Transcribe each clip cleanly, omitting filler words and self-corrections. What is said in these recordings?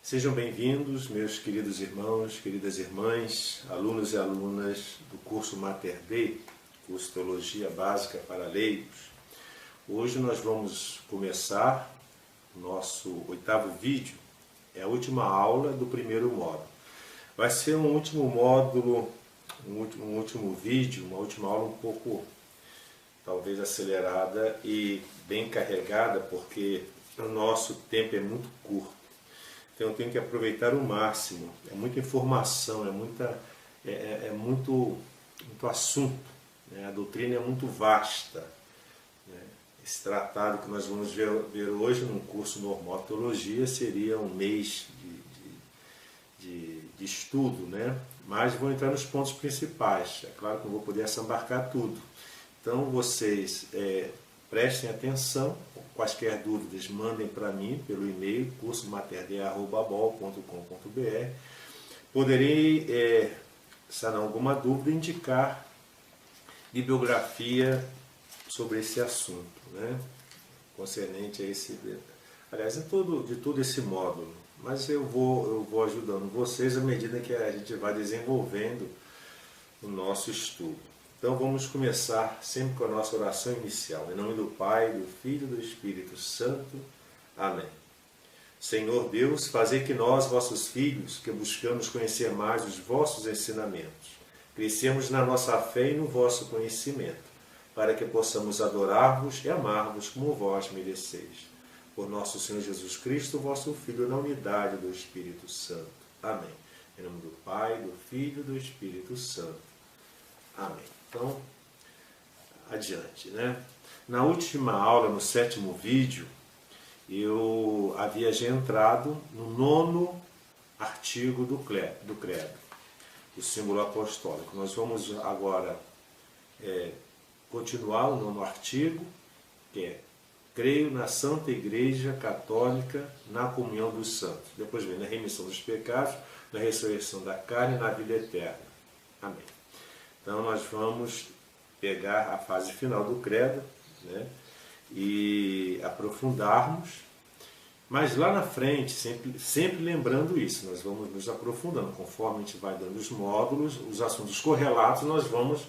Sejam bem-vindos, meus queridos irmãos, queridas irmãs, alunos e alunas do curso Mater Dei, curso Teologia Básica para Leigos. Hoje nós vamos começar o nosso 8º vídeo, é a última aula do primeiro módulo. Vai ser um último módulo, um último vídeo, uma última aula um pouco, talvez acelerada e bem carregada, porque o nosso tempo é muito curto. Então eu tenho que aproveitar o máximo. É muita informação, é muito assunto, né? A doutrina é muito vasta, né? Esse tratado que nós vamos ver hoje num curso normal de teologia seria um mês de estudo, né? Mas vou entrar nos pontos principais. É claro que não vou poder assambarcar tudo. Então vocês prestem atenção. Quaisquer dúvidas, mandem para mim pelo e-mail cursomaterdei@bol.com.br. Poderei, sanar alguma dúvida, indicar bibliografia sobre esse assunto, né? Concernente a esse, aliás, de todo esse módulo. Mas eu vou ajudando vocês à medida que a gente vai desenvolvendo o nosso estudo. Então vamos começar sempre com a nossa oração inicial. Em nome do Pai, do Filho e do Espírito Santo. Amém. Senhor Deus, fazei que nós, vossos filhos, que buscamos conhecer mais os vossos ensinamentos, crescemos na nossa fé e no vosso conhecimento, para que possamos adorar-vos e amar-vos como vós mereceis. Por nosso Senhor Jesus Cristo, vosso Filho, na unidade do Espírito Santo. Amém. Em nome do Pai, do Filho e do Espírito Santo. Amém. Então, adiante, né? Na última aula, no 7º vídeo, eu havia já entrado no 9º artigo do credo, o símbolo apostólico. Nós vamos agora continuar o 9º artigo, que é: creio na Santa Igreja Católica, na comunhão dos santos. Depois vem na remissão dos pecados, na ressurreição da carne e na vida eterna. Amém. Então nós vamos pegar a fase final do credo, né, e aprofundarmos, mas lá na frente, sempre lembrando isso, nós vamos nos aprofundando, conforme a gente vai dando os módulos, os assuntos correlatos, nós vamos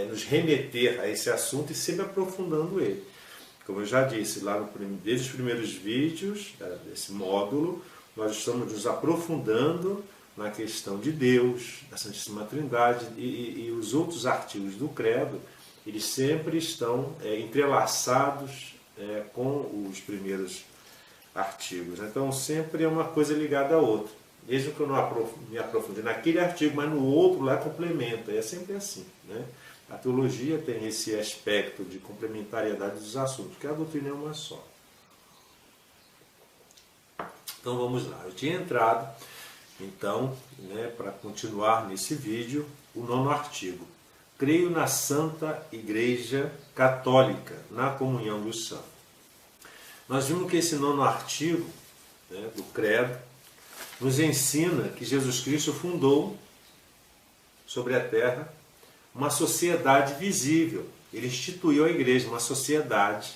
nos remeter a esse assunto e sempre aprofundando ele. Como eu já disse, desde os primeiros vídeos desse módulo, nós estamos nos aprofundando na questão de Deus, da Santíssima Trindade, e os outros artigos do credo, eles sempre estão entrelaçados com os primeiros artigos. Então sempre é uma coisa ligada à outra. Mesmo que eu não me aprofunde naquele artigo, mas no outro lá complementa. É sempre assim, né? A teologia tem esse aspecto de complementariedade dos assuntos, que a doutrina é uma só. Então vamos lá. Eu tinha entrado, então, para continuar nesse vídeo, o 9º artigo. Creio na Santa Igreja Católica, na comunhão dos santos. Nós vimos que esse 9º artigo, do credo, nos ensina que Jesus Cristo fundou sobre a terra uma sociedade visível. Ele instituiu a igreja, uma sociedade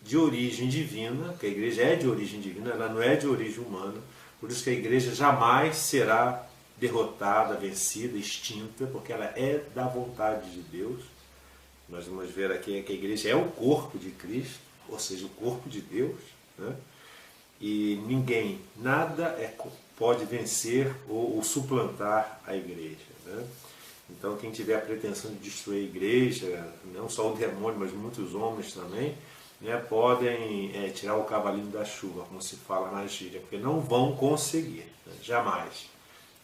de origem divina, que a igreja é de origem divina, ela não é de origem humana. Por isso que a igreja jamais será derrotada, vencida, extinta, porque ela é da vontade de Deus. Nós vamos ver aqui que a igreja é o corpo de Cristo, ou seja, o corpo de Deus, né? E ninguém, nada pode vencer ou suplantar a igreja, né? Então quem tiver a pretensão de destruir a igreja, não só o demônio, mas muitos homens também, podem tirar o cavalinho da chuva, como se fala na gíria, porque não vão conseguir, né? Jamais.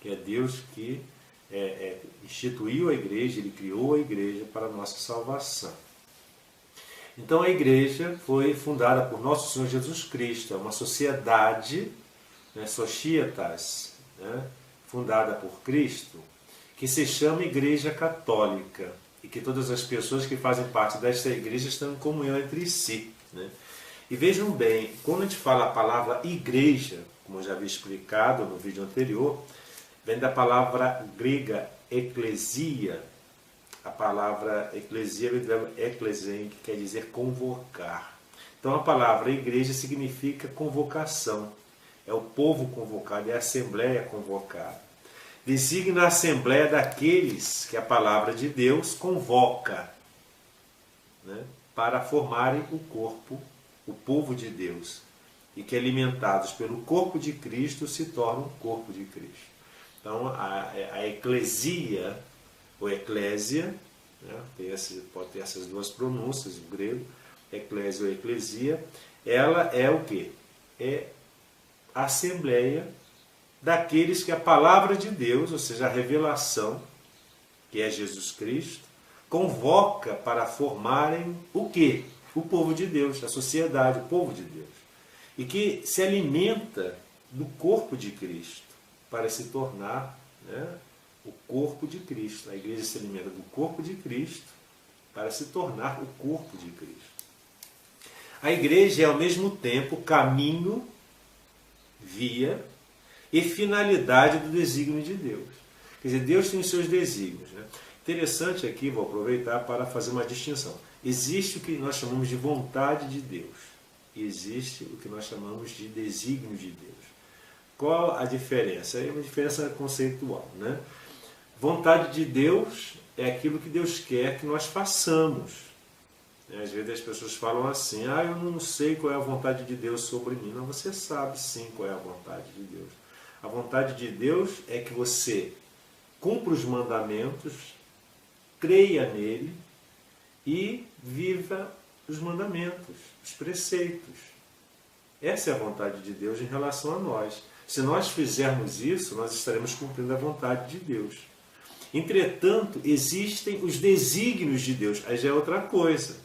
Que é Deus que instituiu a igreja, Ele criou a igreja para a nossa salvação. Então a igreja foi fundada por nosso Senhor Jesus Cristo, é uma sociedade, societas, fundada por Cristo, que se chama Igreja Católica, e que todas as pessoas que fazem parte desta igreja estão em comunhão entre si, né? E vejam bem, quando a gente fala a palavra igreja, como eu já havia explicado no vídeo anterior, vem da palavra grega eclesia. A palavra eclesia vem do verbo eklesein, que quer dizer convocar. Então a palavra igreja significa convocação. é o povo convocado, é a assembleia convocada. Designa a assembleia daqueles que a palavra de Deus convoca, né, para formarem o corpo, o povo de Deus, e que alimentados pelo corpo de Cristo se tornam o corpo de Cristo. Então a eclesia, ou eclésia, né, pode ter essas duas pronúncias, o grego, eclésia ou eclesia, ela é o quê? É a assembleia daqueles que a palavra de Deus, ou seja, a revelação, que é Jesus Cristo, convoca para formarem o quê? O povo de Deus, a sociedade, o povo de Deus. E que se alimenta do corpo de Cristo para se tornar, né, o corpo de Cristo. A igreja se alimenta do corpo de Cristo para se tornar o corpo de Cristo. A igreja é ao mesmo tempo caminho, via e finalidade do desígnio de Deus. Quer dizer, Deus tem os seus desígnios, né? Interessante aqui, vou aproveitar para fazer uma distinção. Existe o que nós chamamos de vontade de Deus. E existe o que nós chamamos de desígnio de Deus. Qual a diferença? É uma diferença conceitual, né? Vontade de Deus é aquilo que Deus quer que nós façamos. Às vezes as pessoas falam assim, eu não sei qual é a vontade de Deus sobre mim. Não, você sabe sim qual é a vontade de Deus. A vontade de Deus é que você cumpra os mandamentos, creia nele e viva os mandamentos, os preceitos. Essa é a vontade de Deus em relação a nós. Se nós fizermos isso, nós estaremos cumprindo a vontade de Deus. Entretanto, existem os desígnios de Deus. Aí já é outra coisa,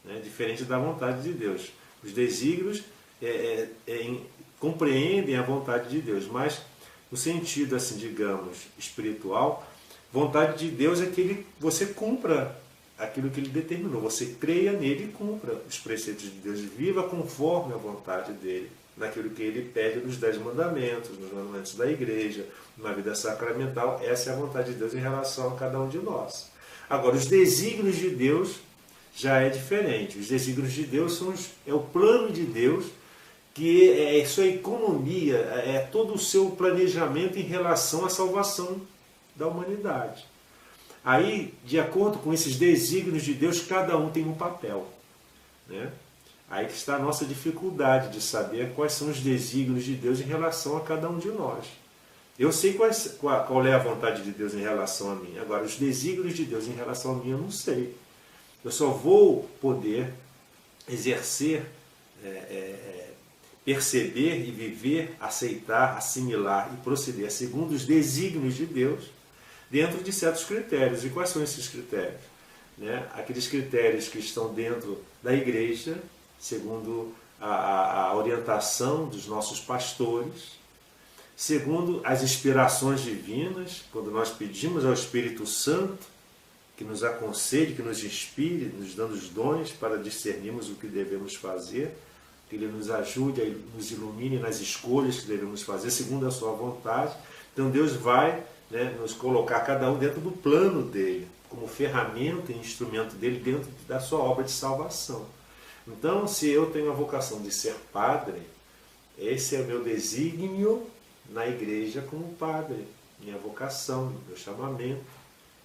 né? Diferente da vontade de Deus. Os desígnios compreendem a vontade de Deus, mas no sentido, assim, digamos, espiritual, vontade de Deus é que você cumpra aquilo que ele determinou. Você creia nele e cumpra os preceitos de Deus. Viva conforme a vontade dele, naquilo que ele pede nos 10 mandamentos, nos mandamentos da igreja, na vida sacramental. Essa é a vontade de Deus em relação a cada um de nós. Agora, os desígnios de Deus já é diferente. Os desígnios de Deus é o plano de Deus, que é sua economia, é todo o seu planejamento em relação à salvação da humanidade. Aí, de acordo com esses desígnios de Deus, cada um tem um papel, né? Aí que está a nossa dificuldade de saber quais são os desígnios de Deus em relação a cada um de nós. Eu sei qual é a vontade de Deus em relação a mim. Agora, os desígnios de Deus em relação a mim, eu não sei. Eu só vou poder exercer, perceber e viver, aceitar, assimilar e proceder segundo os desígnios de Deus dentro de certos critérios. E quais são esses critérios? Né? Aqueles critérios que estão dentro da igreja, segundo a orientação dos nossos pastores, segundo as inspirações divinas, quando nós pedimos ao Espírito Santo que nos aconselhe, que nos inspire, nos dando os dons para discernirmos o que devemos fazer, que Ele nos ajude, nos ilumine nas escolhas que devemos fazer, segundo a sua vontade. Então Deus vai, né, nos colocar cada um dentro do plano dele, como ferramenta e instrumento dele dentro da sua obra de salvação. Então, se eu tenho a vocação de ser padre, esse é o meu desígnio na igreja como padre, minha vocação, meu chamamento,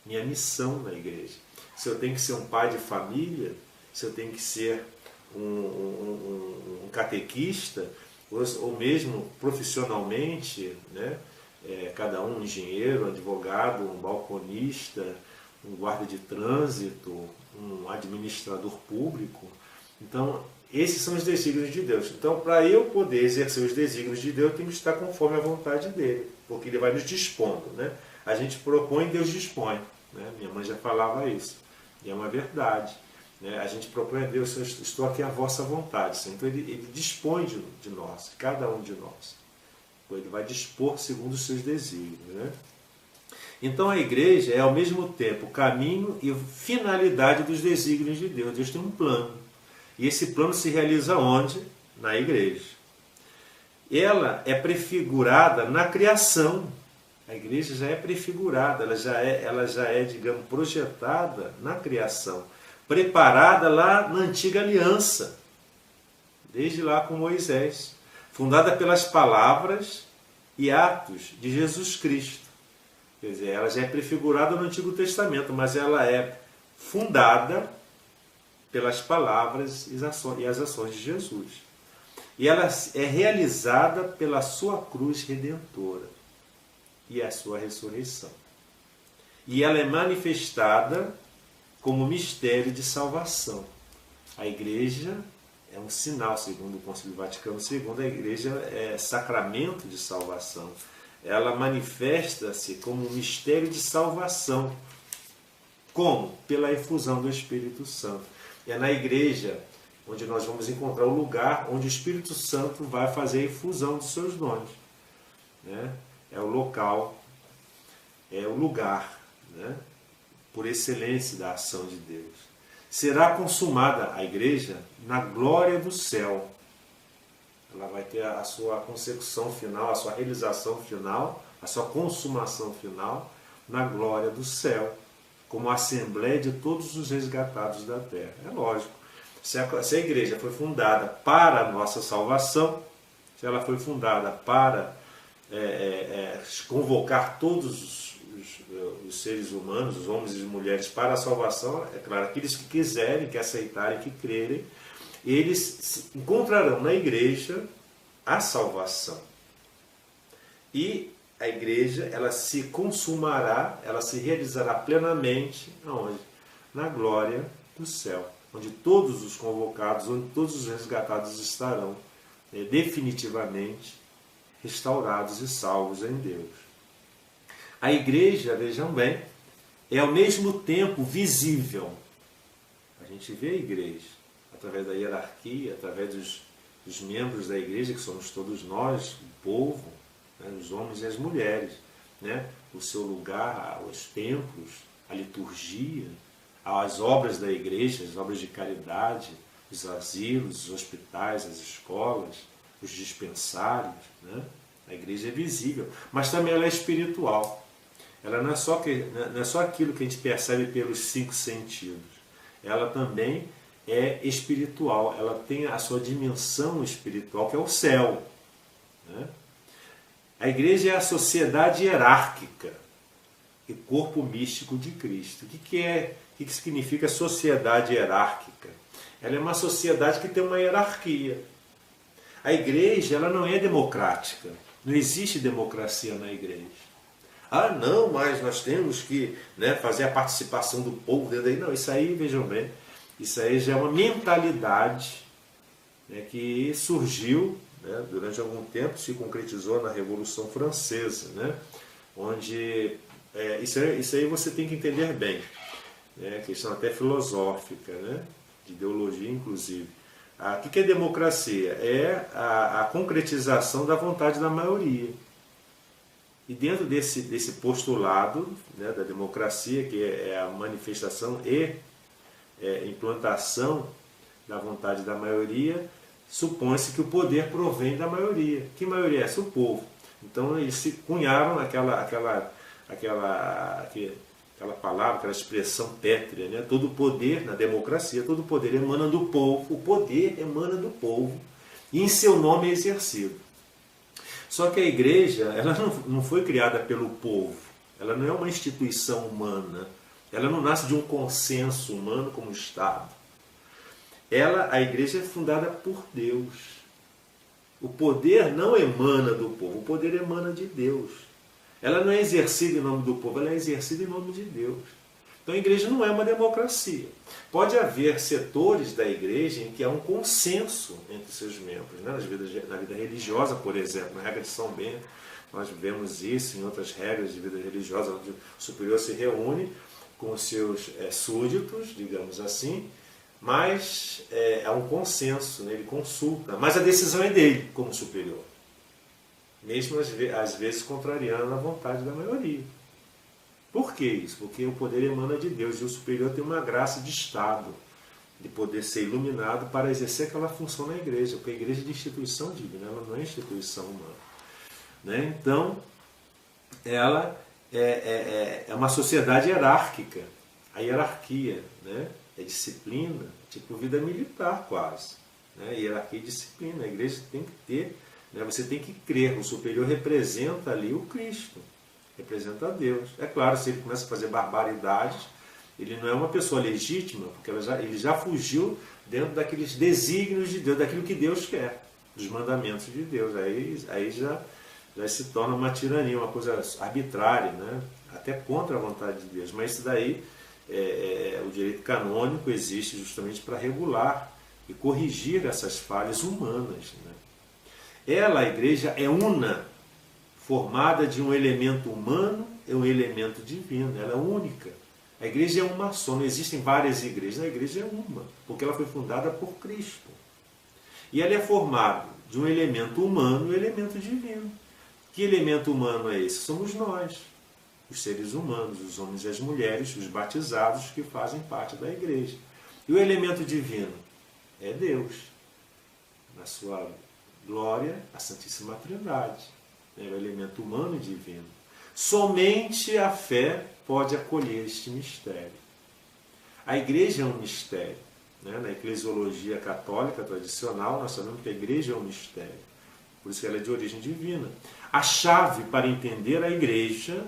minha missão na igreja. Se eu tenho que ser um pai de família, se eu tenho que ser um catequista, ou mesmo profissionalmente, né? Cada um engenheiro, advogado, um balconista, um guarda de trânsito, um administrador público. Então, esses são os desígnios de Deus. Então, para eu poder exercer os desígnios de Deus, eu tenho que estar conforme a vontade dele, porque ele vai nos dispondo, né? A gente propõe, Deus dispõe, né? Minha mãe já falava isso, e é uma verdade, né? A gente propõe a Deus, eu estou aqui à vossa vontade, Senhor. Então ele dispõe de nós, de cada um de nós. Ele vai dispor segundo os seus desígnios, né? Então a igreja é ao mesmo tempo caminho e finalidade dos desígnios de Deus. Deus tem um plano. E esse plano se realiza onde? Na igreja. Ela é prefigurada na criação. A igreja já é prefigurada, ela já é, digamos, projetada na criação, preparada lá na antiga aliança, desde lá com Moisés. fundada pelas palavras e atos de Jesus Cristo. Quer dizer, ela já é prefigurada no Antigo Testamento, mas ela é fundada pelas palavras e as ações de Jesus. E ela é realizada pela sua cruz redentora e a sua ressurreição. E ela é manifestada como mistério de salvação. A igreja é um sinal, segundo o Concílio Vaticano II, a igreja é sacramento de salvação. Ela manifesta-se como um mistério de salvação. Como? Pela efusão do Espírito Santo. É na igreja onde nós vamos encontrar o lugar onde o Espírito Santo vai fazer a efusão dos seus dons. Né? É o local, é o lugar, né? Por excelência da ação de Deus. Será consumada a igreja na glória do céu. Ela vai ter a sua consecução final, a sua realização final, a sua consumação final na glória do céu, como a assembleia de todos os resgatados da terra. É lógico, se a igreja foi fundada para a nossa salvação, se ela foi fundada para convocar todos os seres humanos, os homens e mulheres, para a salvação, é claro, aqueles que quiserem, que aceitarem, que crerem, eles encontrarão na igreja a salvação. E a igreja, ela se consumará, ela se realizará plenamente, aonde? Na glória do céu, onde todos os convocados, onde todos os resgatados estarão definitivamente restaurados e salvos em Deus. A igreja, vejam bem, é ao mesmo tempo visível. A gente vê a igreja através da hierarquia, através dos membros da igreja, que somos todos nós, o povo, né, os homens e as mulheres, né, o seu lugar, os templos, a liturgia, as obras da igreja, as obras de caridade, os asilos, os hospitais, as escolas, os dispensários, né? A igreja é visível, mas também ela é espiritual. Ela não é só aquilo que a gente percebe pelos 5 sentidos. Ela também é espiritual. Ela tem a sua dimensão espiritual, que é o céu. Né? A igreja é a sociedade hierárquica e corpo místico de Cristo. O que significa sociedade hierárquica? Ela é uma sociedade que tem uma hierarquia. A igreja, ela não é democrática. Não existe democracia na igreja. Ah, não, mas nós temos que, né, fazer a participação do povo dentro daí. Não, isso aí, vejam bem, isso aí já é uma mentalidade, né, que surgiu, né, durante algum tempo, se concretizou na Revolução Francesa, né, onde isso aí você tem que entender bem, né, questão até filosófica, né, de ideologia inclusive. O que é democracia? É a concretização da vontade da maioria. E dentro desse postulado, né, da democracia, que é a manifestação e implantação da vontade da maioria, supõe-se que o poder provém da maioria. Que maioria é essa? O povo. Então eles se cunharam aquela palavra, aquela expressão pétrea, né? Todo poder na democracia, todo poder emana do povo, o poder emana do povo e em seu nome é exercido. Só que a igreja, ela não foi criada pelo povo, ela não é uma instituição humana, ela não nasce de um consenso humano como o Estado. A igreja é fundada por Deus. O poder não emana do povo, o poder emana de Deus. Ela não é exercida em nome do povo, ela é exercida em nome de Deus. Então a igreja não é uma democracia. Pode haver setores da igreja em que há um consenso entre seus membros, né? Na vida religiosa, por exemplo, na regra de São Bento, nós vemos isso em outras regras de vida religiosa, onde o superior se reúne com os seus súditos, digamos assim, mas há um consenso, né? Ele consulta, mas a decisão é dele como superior. Mesmo às vezes contrariando a vontade da maioria. Por que isso? Porque o poder emana de Deus e o superior tem uma graça de Estado, de poder ser iluminado para exercer aquela função na igreja, porque a igreja é de instituição divina, ela não é instituição humana. Né? Então, ela é uma sociedade hierárquica. A hierarquia, né, é disciplina, tipo vida militar quase. Né? Hierarquia e disciplina. A igreja tem que ter, né? Você tem que crer. O superior representa ali o Cristo, representa a Deus. É claro, se ele começa a fazer barbaridades, ele não é uma pessoa legítima, porque ele já fugiu dentro daqueles desígnios de Deus, daquilo que Deus quer, dos mandamentos de Deus. Aí já se torna uma tirania, uma coisa arbitrária, né? Até contra a vontade de Deus. Mas isso daí, o direito canônico existe justamente para regular e corrigir essas falhas humanas, né? A igreja é una, formada de um elemento humano e um elemento divino. Ela é única. A igreja é uma só, não existem várias igrejas. A igreja é uma, porque ela foi fundada por Cristo. E ela é formada de um elemento humano e um elemento divino. Que elemento humano é esse? Somos nós, os seres humanos, os homens e as mulheres, os batizados que fazem parte da igreja. E o elemento divino é Deus, na sua glória, a Santíssima Trindade. É o elemento humano e divino. Somente a fé pode acolher este mistério. A igreja é um mistério, né? Na eclesiologia católica tradicional, nós sabemos que a igreja é um mistério. Por isso que ela é de origem divina. A chave para entender a igreja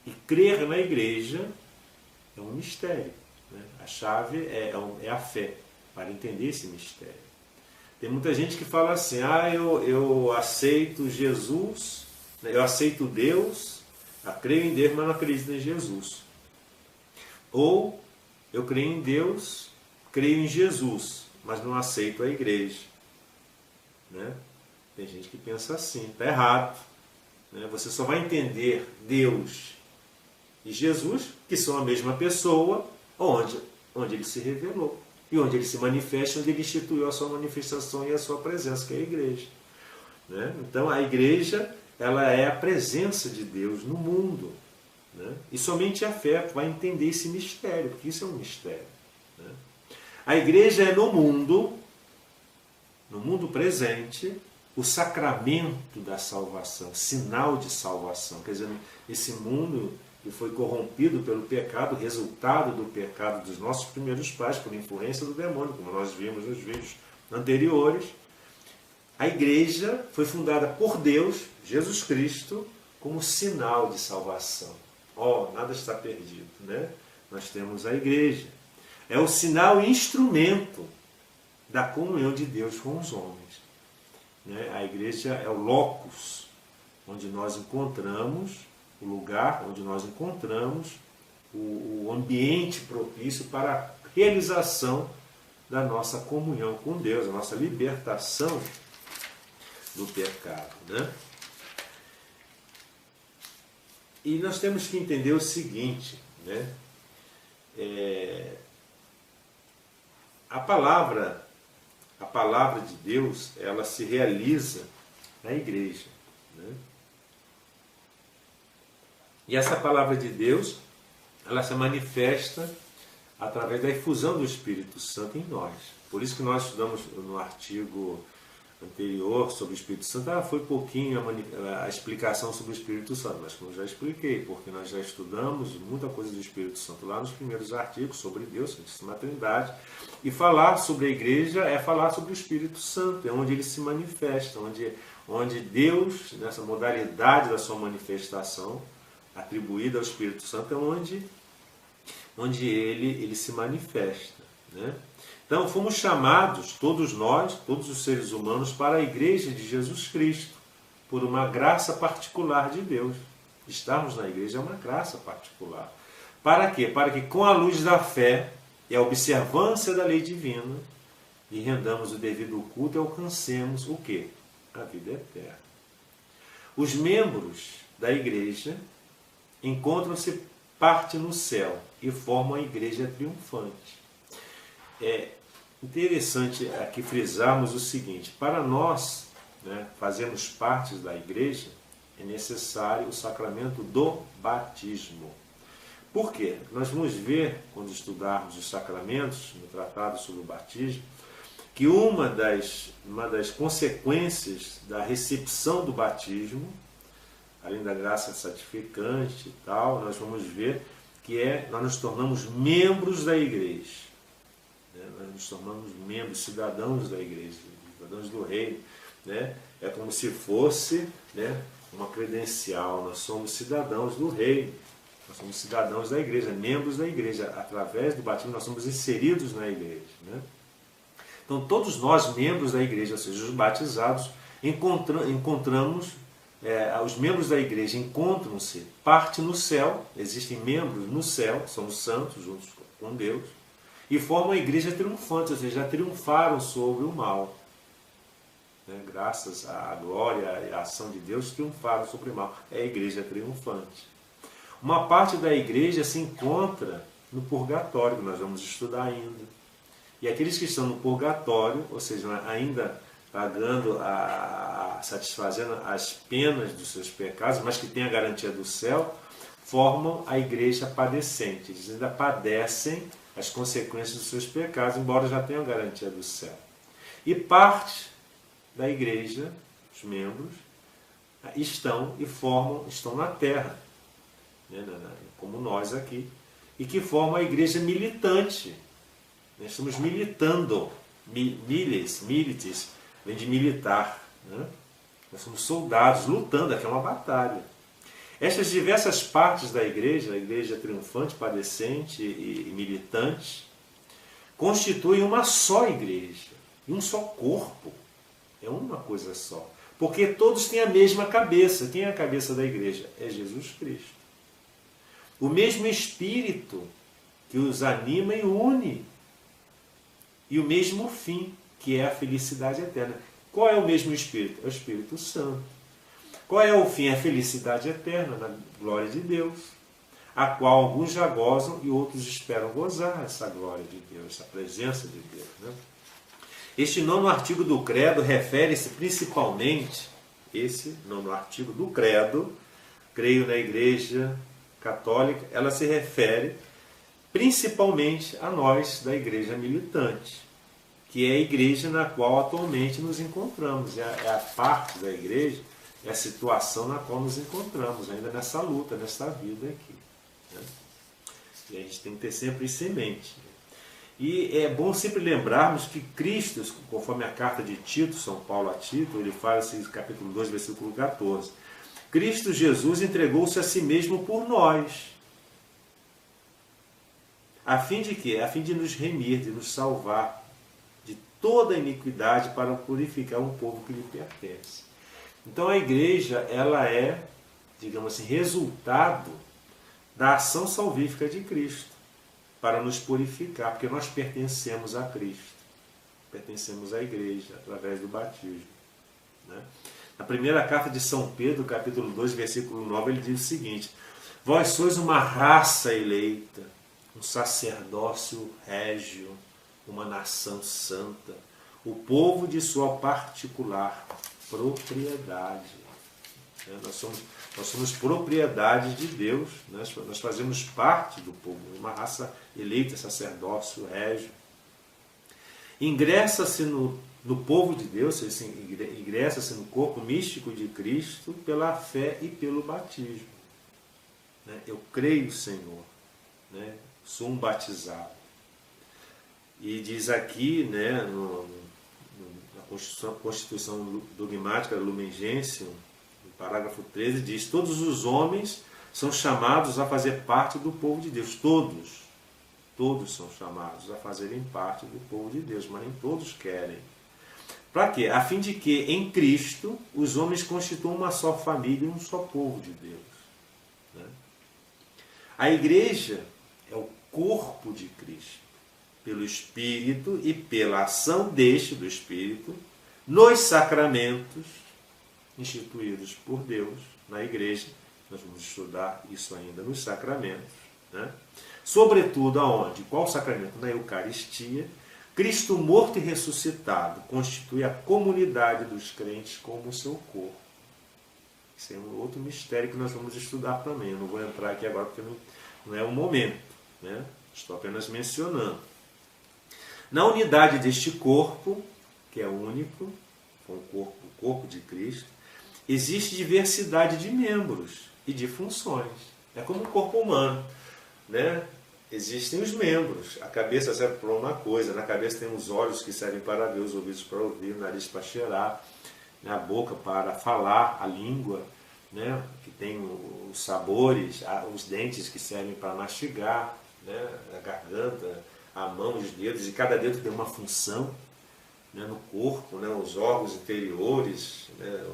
e crer na igreja é um mistério, né? A chave é a fé para entender esse mistério. Tem muita gente que fala assim, eu aceito Jesus, eu aceito Deus, eu creio em Deus, mas não acredito em Jesus. Ou eu creio em Deus, creio em Jesus, mas não aceito a igreja, né? Tem gente que pensa assim, está errado, né? Você só vai entender Deus e Jesus, que são a mesma pessoa, onde ele se revelou. E onde ele se manifesta, onde ele instituiu a sua manifestação e a sua presença, que é a igreja, né? Então a igreja, ela é a presença de Deus no mundo, né? E somente a fé vai entender esse mistério, porque isso é um mistério, né? A igreja é no mundo presente, o sacramento da salvação, sinal de salvação. Quer dizer, esse mundo que foi corrompido pelo pecado, resultado do pecado dos nossos primeiros pais, por influência do demônio, como nós vimos nos vídeos anteriores. A igreja foi fundada por Deus, Jesus Cristo, como sinal de salvação. Nada está perdido, né? Nós temos a igreja. É o sinal e instrumento da comunhão de Deus com os homens, né? A igreja é o locus, onde nós encontramos o lugar, onde nós encontramos o ambiente propício para a realização da nossa comunhão com Deus, a nossa libertação do pecado, né? E nós temos que entender o seguinte, né? A palavra de Deus, ela se realiza na igreja, né? E essa palavra de Deus, ela se manifesta através da efusão do Espírito Santo em nós. Por isso que nós estudamos no artigo anterior sobre o Espírito Santo, foi pouquinho a explicação sobre o Espírito Santo, mas como eu já expliquei, porque nós já estudamos muita coisa do Espírito Santo lá nos primeiros artigos sobre Deus, Santíssima Trindade, e falar sobre a igreja é falar sobre o Espírito Santo, é onde ele se manifesta, onde Deus, nessa modalidade da sua manifestação, atribuída ao Espírito Santo, é onde ele se manifesta, né? Então fomos chamados, todos nós, todos os seres humanos, para a igreja de Jesus Cristo, por uma graça particular de Deus. Estarmos na igreja é uma graça particular. Para quê? Para que com a luz da fé e a observância da lei divina, lhe rendamos o devido culto e alcancemos o quê? A vida eterna. Os membros da igreja encontram-se parte no céu e formam a igreja triunfante. É interessante aqui frisarmos o seguinte: para nós, né, fazermos parte da igreja, é necessário o sacramento do batismo. Por quê? Nós vamos ver, quando estudarmos os sacramentos, no tratado sobre o batismo, que uma das consequências da recepção do batismo, além da graça santificante e tal, nós vamos ver que nós nos tornamos membros da igreja. Nós nos tornamos membros, cidadãos da igreja, cidadãos do reino. né, é como se fosse, né, uma credencial. Nós somos cidadãos do reino, nós somos cidadãos da igreja, membros da igreja. Através do batismo nós somos inseridos na igreja, né? Então todos nós, membros da igreja, ou seja, os batizados, encontramos, os membros da igreja encontram-se, parte no céu, existem membros no céu, são os santos juntos com Deus, e formam a igreja triunfante, ou seja, já triunfaram sobre o mal. Graças à glória e à ação de Deus, triunfaram sobre o mal. É a igreja triunfante. Uma parte da igreja se encontra no purgatório, que nós vamos estudar ainda. E aqueles que estão no purgatório, ou seja, ainda pagando, satisfazendo as penas dos seus pecados, mas que têm a garantia do céu, formam a igreja padecente. Eles ainda padecem as consequências dos seus pecados, embora já tenham a garantia do céu. E parte da igreja, os membros, estão na terra, né, como nós aqui, e que formam a igreja militante. Nós estamos militando, milites, vem de militar, né? Nós somos soldados lutando, aqui é uma batalha. Estas diversas partes da igreja, a igreja triunfante, padecente e militante, constituem uma só igreja, e um só corpo. É uma coisa só. Porque todos têm a mesma cabeça. Quem é a cabeça da igreja? É Jesus Cristo. O mesmo Espírito que os anima e une. E o mesmo fim, que é a felicidade eterna. Qual é o mesmo Espírito? É o Espírito Santo. Qual é o fim? É a felicidade eterna, na glória de Deus, a qual alguns já gozam e outros esperam gozar essa glória de Deus, essa presença de Deus, né? Este 9º artigo do credo refere-se principalmente, esse 9º artigo do credo, creio na Igreja Católica, ela se refere principalmente a nós da Igreja militante, que é a igreja na qual atualmente nos encontramos, é a parte da igreja, é a situação na qual nos encontramos, ainda nessa luta, nessa vida aqui, né? E a gente tem que ter sempre isso em mente. E é bom sempre lembrarmos que Cristo, conforme a carta de Tito, São Paulo a Tito, ele fala assim, capítulo 2, versículo 14, Cristo Jesus entregou-se a si mesmo por nós. A fim de quê? A fim de nos remir, de nos salvar de toda a iniquidade para purificar um povo que lhe pertence. Então a igreja, ela é, digamos assim, resultado da ação salvífica de Cristo, para nos purificar, porque nós pertencemos a Cristo, pertencemos à igreja, através do batismo, né? Na primeira carta de São Pedro, capítulo 2, versículo 9, ele diz o seguinte, vós sois uma raça eleita, um sacerdócio régio, uma nação santa, o povo de sua particular propriedade. Nós somos propriedade de Deus, nós fazemos parte do povo, uma raça eleita, sacerdócio régio. Ingressa-se no povo de Deus, ingressa-se no corpo místico de Cristo pela fé e pelo batismo. Eu creio, Senhor, sou um batizado. E diz aqui, na Constituição Dogmática Lumen Gentium, no parágrafo 13, diz, todos os homens são chamados a fazer parte do povo de Deus. Todos são chamados a fazerem parte do povo de Deus, mas nem todos querem. Para quê? A fim de que, em Cristo, os homens constituam uma só família e um só povo de Deus. A igreja é o corpo de Cristo, pelo Espírito e pela ação do Espírito, nos sacramentos instituídos por Deus na igreja. Nós vamos estudar isso ainda nos sacramentos, Sobretudo aonde? Qual sacramento? Na Eucaristia, Cristo morto e ressuscitado constitui a comunidade dos crentes como o seu corpo. Isso é um outro mistério que nós vamos estudar também. Eu não vou entrar aqui agora porque não é o momento, Estou apenas mencionando. Na unidade deste corpo, que é único, o corpo de Cristo, existe diversidade de membros e de funções. É como o corpo humano, Existem os membros. A cabeça serve para uma coisa. Na cabeça tem os olhos que servem para ver, os ouvidos para ouvir, o nariz para cheirar. né, a boca para falar, a língua, né, que tem os sabores, os dentes que servem para mastigar, né, a garganta, a mão, os dedos, e cada dedo tem uma função, né, no corpo, né, os órgãos interiores, né,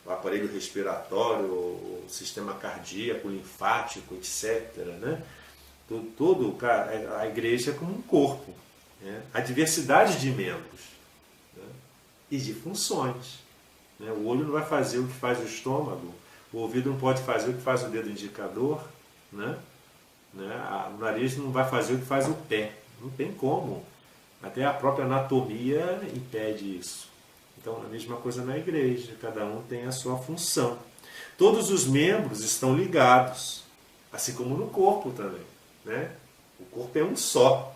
o aparelho respiratório, o sistema cardíaco, linfático, etc. Né? A igreja é como um corpo. Né? A diversidade de membros, né? E de funções. Né? O olho não vai fazer o que faz o estômago, o ouvido não pode fazer o que faz o dedo indicador, né? O nariz não vai fazer o que faz o pé. Não tem como. Até a própria anatomia impede isso. Então, a mesma coisa na igreja, cada um tem a sua função. Todos os membros estão ligados, assim como no corpo também. Né? O corpo é um só,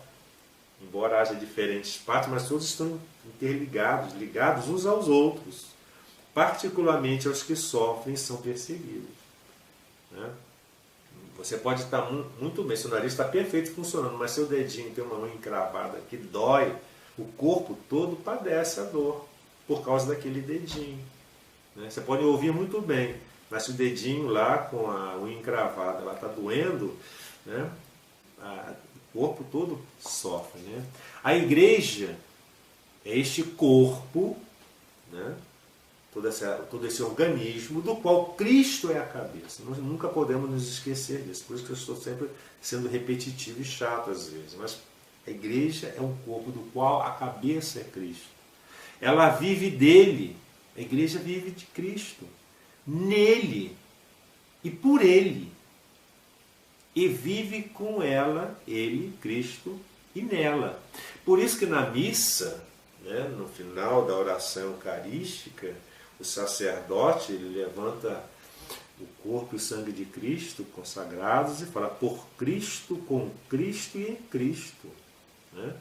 embora haja diferentes partes, mas todos estão interligados, ligados uns aos outros, particularmente aos que sofrem e são perseguidos. Né? Você pode estar muito bem, seu nariz está perfeito funcionando, mas seu dedinho tem uma unha encravada que dói, o corpo todo padece a dor por causa daquele dedinho. Né? Você pode ouvir muito bem, mas se o dedinho lá com a unha encravada está doendo, né? O corpo todo sofre. Né? A igreja é este corpo, né? Todo esse organismo do qual Cristo é a cabeça. Nós nunca podemos nos esquecer disso. Por isso que eu estou sempre sendo repetitivo e chato às vezes. Mas a igreja é um corpo do qual a cabeça é Cristo. Ela vive dele. A igreja vive de Cristo. Nele. E por ele. E vive com ela, ele, Cristo, e nela. Por isso que na missa, né, no final da oração eucarística, o sacerdote ele levanta o corpo e o sangue de Cristo consagrados e fala por Cristo, com Cristo e em Cristo. Né?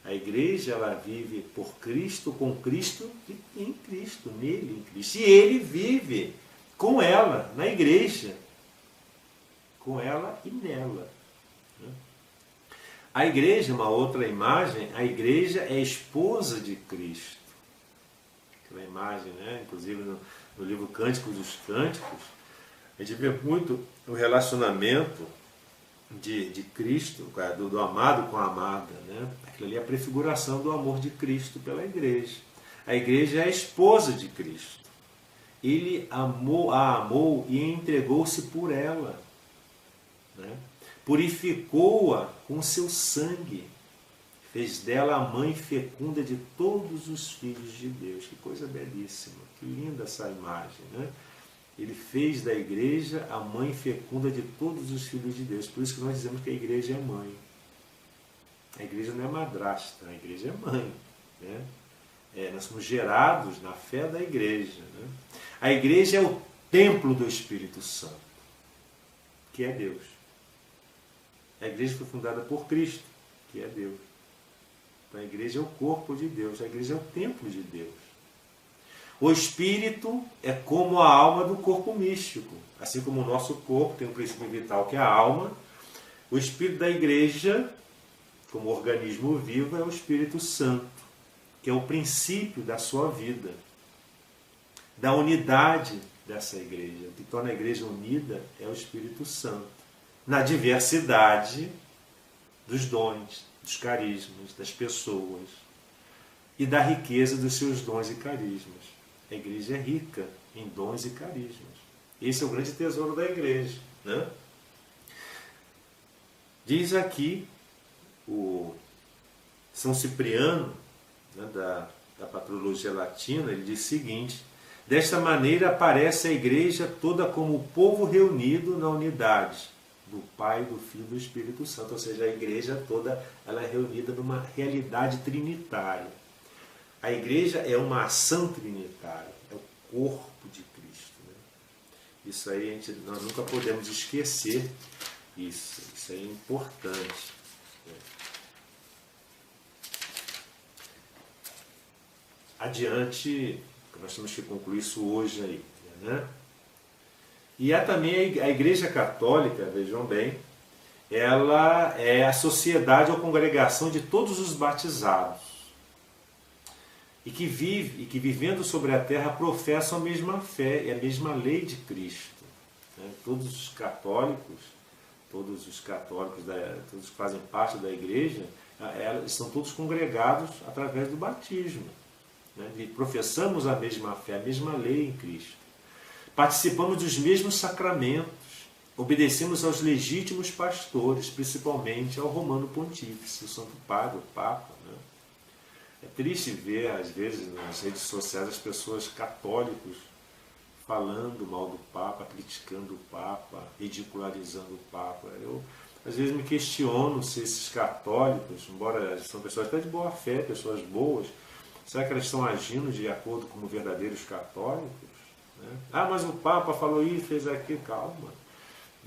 A igreja ela vive por Cristo, com Cristo e em Cristo, nele, em Cristo. E ele vive com ela, na igreja. Com ela e nela. Né? A igreja, uma outra imagem, a igreja é a esposa de Cristo. Aquela imagem, né? Inclusive no livro Cânticos dos Cânticos, a gente vê muito o relacionamento de Cristo, do amado com a amada. Né? Aquilo ali é a prefiguração do amor de Cristo pela igreja. A igreja é a esposa de Cristo. Ele a amou e entregou-se por ela. Né? Purificou-a com seu sangue, fez dela a mãe fecunda de todos os filhos de Deus. Que coisa belíssima, que linda essa imagem. Né? Ele fez da igreja a mãe fecunda de todos os filhos de Deus. Por isso que nós dizemos que a igreja é mãe. A igreja não é madrasta, a igreja é mãe. Né? Nós somos gerados na fé da igreja. Né? A igreja é o templo do Espírito Santo, que é Deus. A igreja foi fundada por Cristo, que é Deus. Então a igreja é o corpo de Deus, a igreja é o templo de Deus. O Espírito é como a alma do corpo místico. Assim como o nosso corpo tem um princípio vital que é a alma, o Espírito da igreja, como organismo vivo, é o Espírito Santo, que é o princípio da sua vida, da unidade dessa igreja. O que torna a igreja unida é o Espírito Santo. Na diversidade dos dons, dos carismas, das pessoas e da riqueza dos seus dons e carismas. A igreja é rica em dons e carismas. Esse é o grande tesouro da igreja. Né? Diz aqui o São Cipriano, né, da patrologia latina, ele diz o seguinte: desta maneira aparece a igreja toda como o povo reunido na unidade do Pai, do Filho e do Espírito Santo. Ou seja, a igreja toda ela é reunida numa realidade trinitária. A igreja é uma ação trinitária, é o corpo de Cristo. Né? Isso aí nós nunca podemos esquecer. Isso é importante. Adiante, nós temos que concluir isso hoje aí. Né? E há também a Igreja Católica, vejam bem, ela é a sociedade ou congregação de todos os batizados. e que vivendo sobre a terra professam a mesma fé e a mesma lei de Cristo. Todos os católicos, todos que fazem parte da igreja, estão todos congregados através do batismo. E professamos a mesma fé, a mesma lei em Cristo. Participamos dos mesmos sacramentos, obedecemos aos legítimos pastores, principalmente ao Romano Pontífice, o Santo Padre, o Papa. É triste ver, às vezes, nas redes sociais, as pessoas católicos falando mal do Papa, criticando o Papa, ridicularizando o Papa. Eu, às vezes, me questiono se esses católicos, embora são pessoas até de boa fé, pessoas boas, será que elas estão agindo de acordo como verdadeiros católicos? Ah, mas o Papa falou isso, fez aquilo. Calma.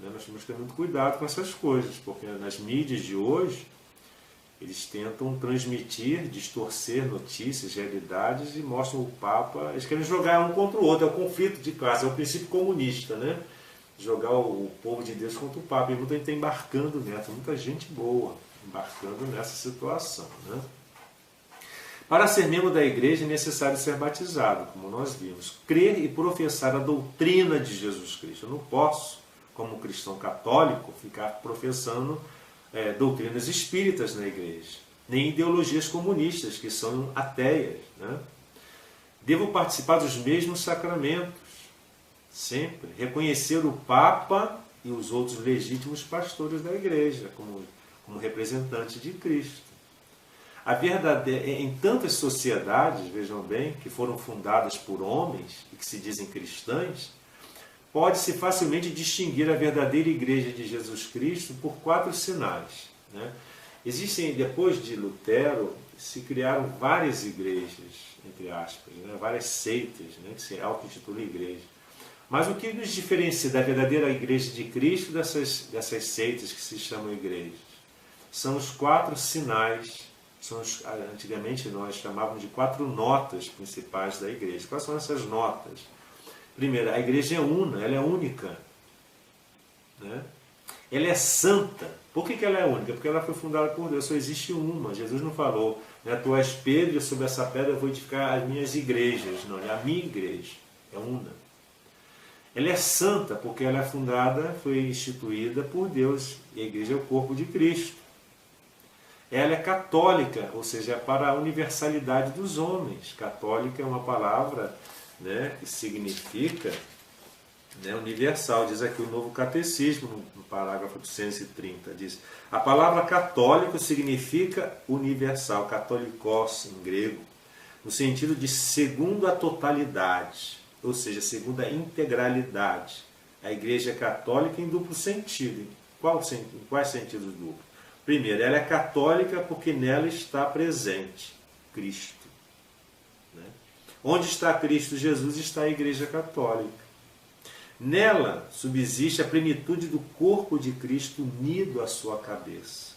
Nós temos que ter muito cuidado com essas coisas, porque nas mídias de hoje, eles tentam transmitir, distorcer notícias, realidades e mostram o Papa. Eles querem jogar um contra o outro, é o conflito de classe, é o princípio comunista, né? Jogar o povo de Deus contra o Papa. E muita gente está embarcando nessa, muita gente boa embarcando nessa situação, né? Para ser membro da igreja é necessário ser batizado, como nós vimos, crer e professar a doutrina de Jesus Cristo. Eu não posso, como cristão católico, ficar professando doutrinas espíritas na igreja, nem ideologias comunistas, que são ateias. Devo participar dos mesmos sacramentos, sempre. Reconhecer o Papa e os outros legítimos pastores da igreja, como representantes de Cristo. Em tantas sociedades, vejam bem, que foram fundadas por homens e que se dizem cristãs, pode-se facilmente distinguir a verdadeira igreja de Jesus Cristo por 4 sinais. Existem, depois de Lutero, se criaram várias igrejas, entre aspas, várias seitas, que se auto-intitulam igreja. Mas o que nos diferencia da verdadeira igreja de Cristo dessas seitas que se chamam igrejas? São os 4 sinais. Antigamente nós chamávamos de 4 notas principais da igreja. Quais são essas notas? Primeiro, a igreja é una, ela é única. Ela é santa. Por que ela é única? Porque ela foi fundada por Deus, só existe uma. Jesus não falou, tu és Pedro e sobre essa pedra eu vou edificar as minhas igrejas. Não, é a minha igreja, é una. Ela é santa porque ela é fundada, foi instituída por Deus, e a igreja é o corpo de Cristo. Ela é católica, ou seja, é para a universalidade dos homens. Católica é uma palavra que significa universal. Diz aqui o Novo Catecismo, no parágrafo 230, diz: a palavra católico significa universal, katolikos em grego, no sentido de segundo a totalidade, ou seja, segundo a integralidade. A Igreja é católica em duplo sentido. Em quais sentidos duplos? Primeiro, ela é católica porque nela está presente Cristo. Onde está Cristo Jesus, está a Igreja Católica. Nela subsiste a plenitude do corpo de Cristo unido à sua cabeça,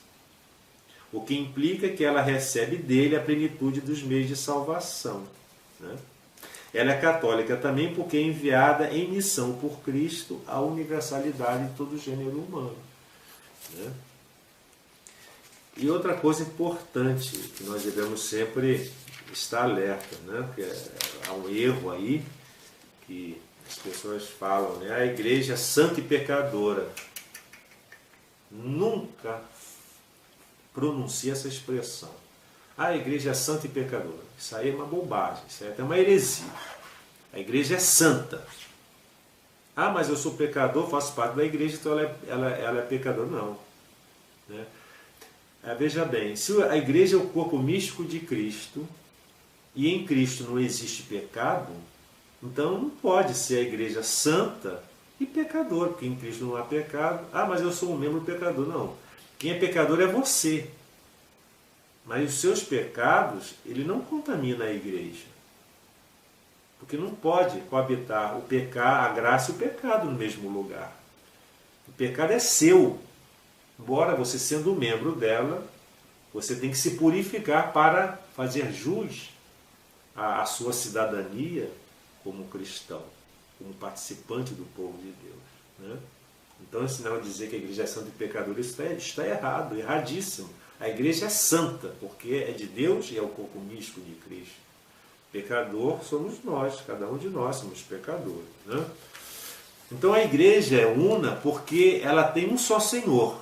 o que implica que ela recebe dele a plenitude dos meios de salvação. Ela é católica também porque é enviada em missão por Cristo à universalidade de todo o gênero humano. E outra coisa importante que nós devemos sempre estar alerta, porque há um erro aí que as pessoas falam, a igreja é santa e pecadora. Nunca pronuncie essa expressão. A igreja é santa e pecadora. Isso aí é uma bobagem, isso aí é até uma heresia. A igreja é santa. Ah, mas eu sou pecador, faço parte da igreja, então ela é pecadora. Não. Veja bem, se a igreja é o corpo místico de Cristo, e em Cristo não existe pecado, então não pode ser a igreja santa e pecadora, porque em Cristo não há pecado. Ah, mas eu sou um membro pecador. Não. Quem é pecador é você. Mas os seus pecados, ele não contamina a igreja. Porque não pode coabitar a graça e o pecado no mesmo lugar. O pecado é seu. Embora você sendo membro dela, você tem que se purificar para fazer jus à sua cidadania como cristão, como participante do povo de Deus. Então, esse negócio de dizer que a igreja é santa e pecadora, isso está errado, erradíssimo. A igreja é santa, porque é de Deus e é o corpo místico de Cristo. Pecador somos nós, cada um de nós somos pecadores, né? Então a igreja é una porque ela tem um só Senhor,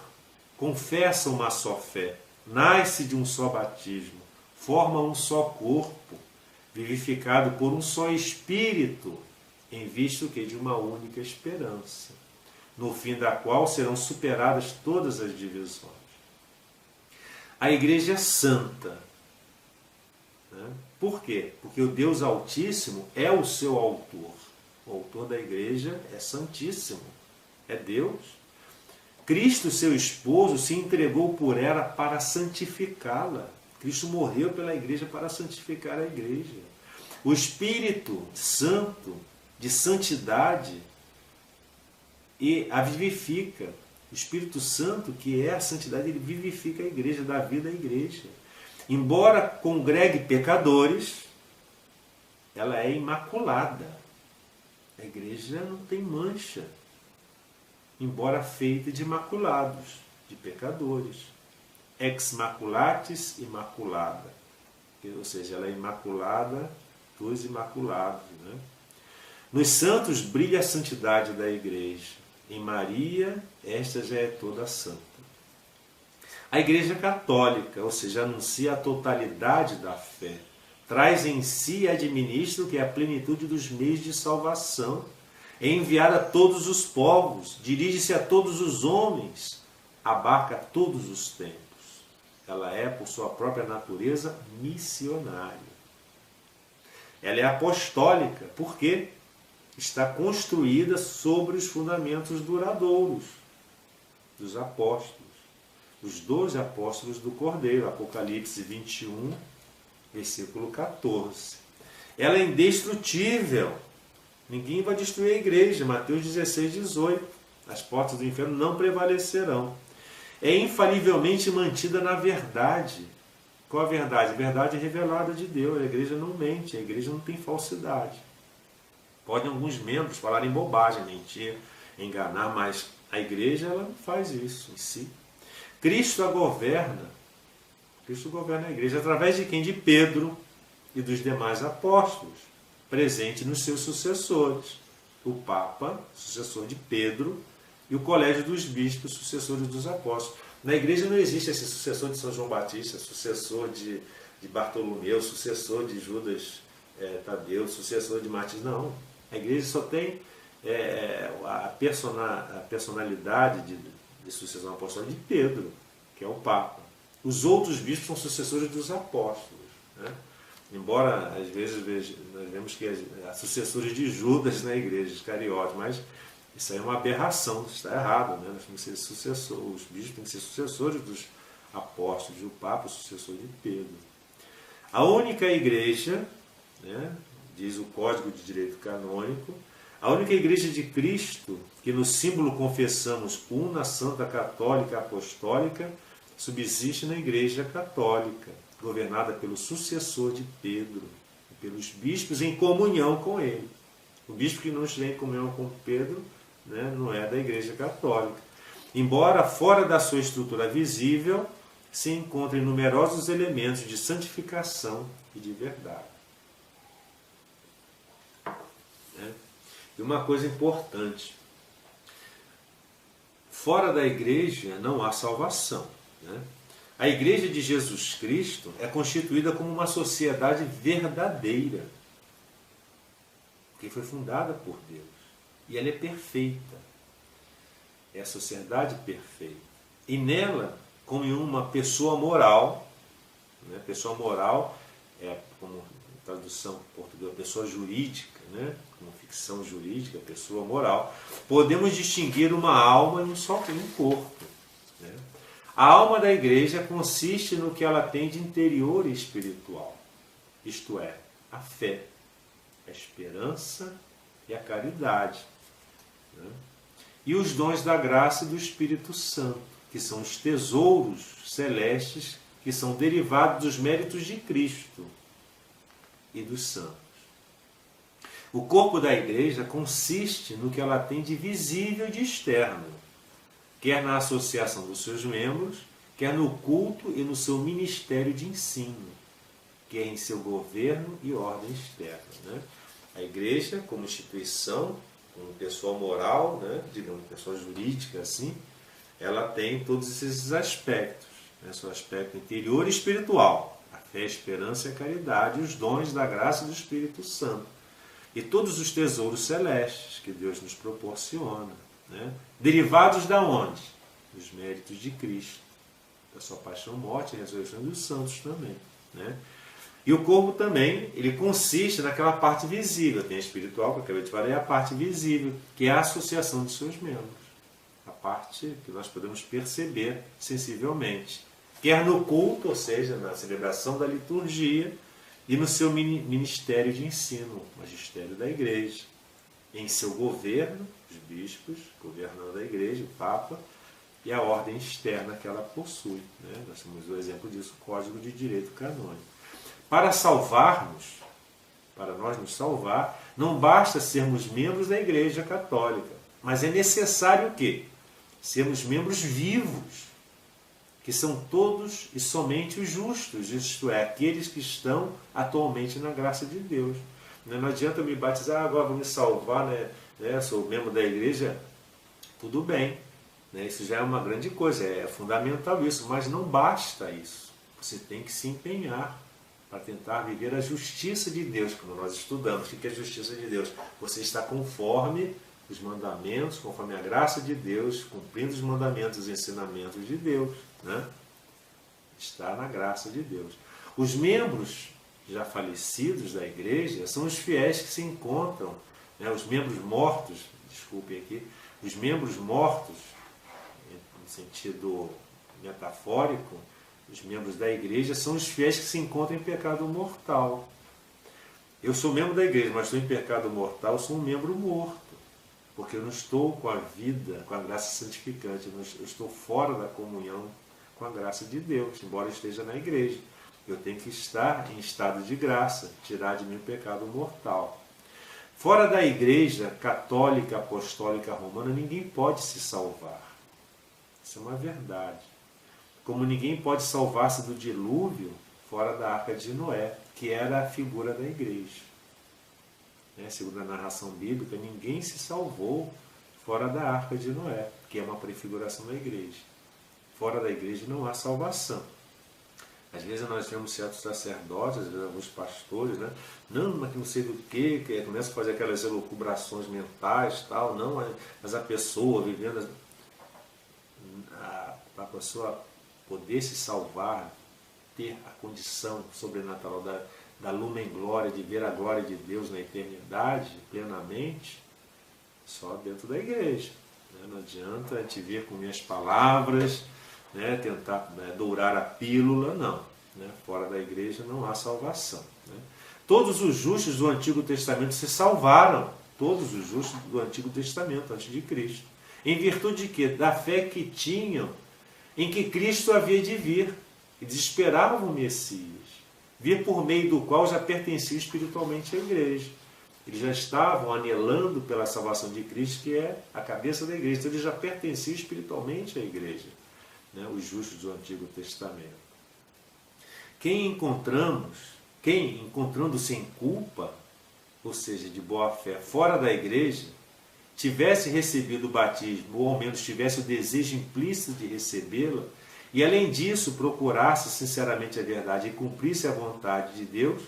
confessa uma só fé, nasce de um só batismo, forma um só corpo, vivificado por um só Espírito, em vista de uma única esperança, no fim da qual serão superadas todas as divisões. A igreja é santa. Né? Por quê? Porque o Deus Altíssimo é o seu autor. O autor da igreja é santíssimo, é Deus. Cristo, seu esposo, se entregou por ela para santificá-la. Cristo morreu pela igreja para santificar a igreja. O Espírito Santo, de santidade, e a vivifica. O Espírito Santo, que é a santidade, ele vivifica a igreja, dá vida à igreja. Embora congregue pecadores, ela é imaculada. A igreja não tem mancha, embora feita de imaculados, de pecadores. Ex maculatis imaculada. Ou seja, ela é imaculada dos imaculados. Né? Nos santos brilha a santidade da igreja. Em Maria, esta já é toda santa. A igreja católica, ou seja, anuncia a totalidade da fé. Traz em si e administra o que é a plenitude dos meios de salvação. É enviada a todos os povos, dirige-se a todos os homens, abarca todos os tempos. Ela é, por sua própria natureza, missionária. Ela é apostólica, porque está construída sobre os fundamentos duradouros dos apóstolos, os 12 apóstolos do Cordeiro, Apocalipse 21, versículo 14. Ela é indestrutível. Ninguém vai destruir a igreja. Mateus 16, 18. As portas do inferno não prevalecerão. É infalivelmente mantida na verdade. Qual a verdade? A verdade é revelada de Deus. A igreja não mente, a igreja não tem falsidade. Podem alguns membros falarem bobagem, mentir, enganar, mas a igreja ela não faz isso em si. Cristo a governa. Cristo governa a igreja através de quem? De Pedro e dos demais apóstolos, presente nos seus sucessores. O Papa, sucessor de Pedro, e o Colégio dos Bispos, sucessores dos apóstolos. Na igreja não existe esse sucessor de São João Batista, sucessor de Bartolomeu, sucessor de Judas Tadeu, sucessor de Martins. Não. A igreja só tem a personalidade de sucessão apostólica de Pedro, que é o Papa. Os outros bispos são sucessores dos apóstolos. Né? Embora, às vezes, nós vemos que há sucessores de Judas na igreja, Iscariote, mas isso aí é uma aberração, está errado. Né? Nós temos que ser sucessores, os bispos têm que ser sucessores dos apóstolos, e o Papa o sucessor de Pedro. A única igreja, né, diz o Código de Direito Canônico, a única igreja de Cristo, que no símbolo confessamos una, santa, católica, apostólica, subsiste na igreja católica, governada pelo sucessor de Pedro, pelos bispos em comunhão com ele. O bispo que não estiver em comunhão com Pedro, né, não é da igreja católica. Embora fora da sua estrutura visível, se encontrem numerosos elementos de santificação e de verdade. E uma coisa importante, fora da igreja não há salvação. Né? A igreja de Jesus Cristo é constituída como uma sociedade verdadeira, que foi fundada por Deus. E ela é perfeita. É a sociedade perfeita. E nela, como em uma pessoa moral, né? Pessoa moral é, como tradução portuguesa, pessoa jurídica, né? Como ficção jurídica, pessoa moral, podemos distinguir uma alma e um corpo. Né? A alma da igreja consiste no que ela tem de interior e espiritual, isto é, a fé, a esperança e a caridade. Né? E os dons da graça e do Espírito Santo, que são os tesouros celestes que são derivados dos méritos de Cristo e dos santos. O corpo da igreja consiste no que ela tem de visível e de externo, quer na associação dos seus membros, quer no culto e no seu ministério de ensino. que é em seu governo e ordem externa. Né? A igreja, como instituição, como pessoa moral, né? Digamos, pessoa jurídica, assim, ela tem todos esses aspectos, né? Seu aspecto interior e espiritual, a fé, a esperança e a caridade, os dons da graça do Espírito Santo e todos os tesouros celestes que Deus nos proporciona, né? Derivados da onde? Dos méritos de Cristo, da sua paixão, morte e ressurreição dos santos também, né? E o corpo também, ele consiste naquela parte visível, tem a espiritual, que eu acabei de falar, e a parte visível, que é a associação de seus membros, a parte que nós podemos perceber sensivelmente, quer no culto, ou seja, na celebração da liturgia, e no seu ministério de ensino, o magistério da igreja, em seu governo, os bispos, governando a igreja, o Papa, e a ordem externa que ela possui. Né? Nós temos o exemplo disso, o Código de Direito Canônico. Para salvarmos, para nós nos salvar, não basta sermos membros da Igreja Católica, mas é necessário o quê? Sermos membros vivos, que são todos e somente os justos, isto é, aqueles que estão atualmente na graça de Deus. Não adianta eu me batizar, agora vou me salvar, né? Sou membro da igreja, tudo bem. Né? Isso já é uma grande coisa, é fundamental isso, mas não basta isso. Você tem que se empenhar para tentar viver a justiça de Deus, como nós estudamos. O que é a justiça de Deus? Você está conforme os mandamentos, conforme a graça de Deus, cumprindo os mandamentos e ensinamentos de Deus. Né? Está na graça de Deus. Os membros já falecidos da igreja são os fiéis que se encontram, né? Os membros mortos, desculpem aqui, os membros mortos, no sentido metafórico, os membros da igreja são os fiéis que se encontram em pecado mortal. Eu sou membro da igreja, mas estou em pecado mortal, sou um membro morto, porque eu não estou com a vida, com a graça santificante, eu estou fora da comunhão com a graça de Deus, embora eu esteja na igreja. Eu tenho que estar em estado de graça, tirar de mim o pecado mortal. Fora da igreja católica, apostólica, romana, ninguém pode se salvar. Isso é uma verdade. Como ninguém pode salvar-se do dilúvio fora da arca de Noé, que era a figura da igreja. Segundo a narração bíblica, ninguém se salvou fora da arca de Noé, que é uma prefiguração da igreja. Fora da igreja não há salvação. Às vezes nós vemos certos sacerdotes, às vezes alguns pastores, né? Não, mas que não sei do que começa a fazer aquelas elucubrações mentais, tal, não, mas a pessoa vivendo, para a pessoa poder se salvar, ter a condição sobrenatural da lumen glória, de ver a glória de Deus na eternidade, plenamente, só dentro da igreja. Né? Não adianta a gente vir com minhas palavras, né? Tentar dourar a pílula, não. Né? Fora da igreja não há salvação. Né? Todos os justos do Antigo Testamento se salvaram, todos os justos do Antigo Testamento, antes de Cristo. Em virtude de quê? Da fé que tinham em que Cristo havia de vir. Eles esperavam o Messias, vir por meio do qual já pertencia espiritualmente à igreja. Eles já estavam anelando pela salvação de Cristo, que é a cabeça da igreja. Então eles já pertenciam espiritualmente à igreja, né? Os justos do Antigo Testamento. Quem encontrando-se em culpa, ou seja, de boa fé, fora da igreja, tivesse recebido o batismo, ou ao menos tivesse o desejo implícito de recebê-la, e além disso procurasse sinceramente a verdade e cumprisse a vontade de Deus,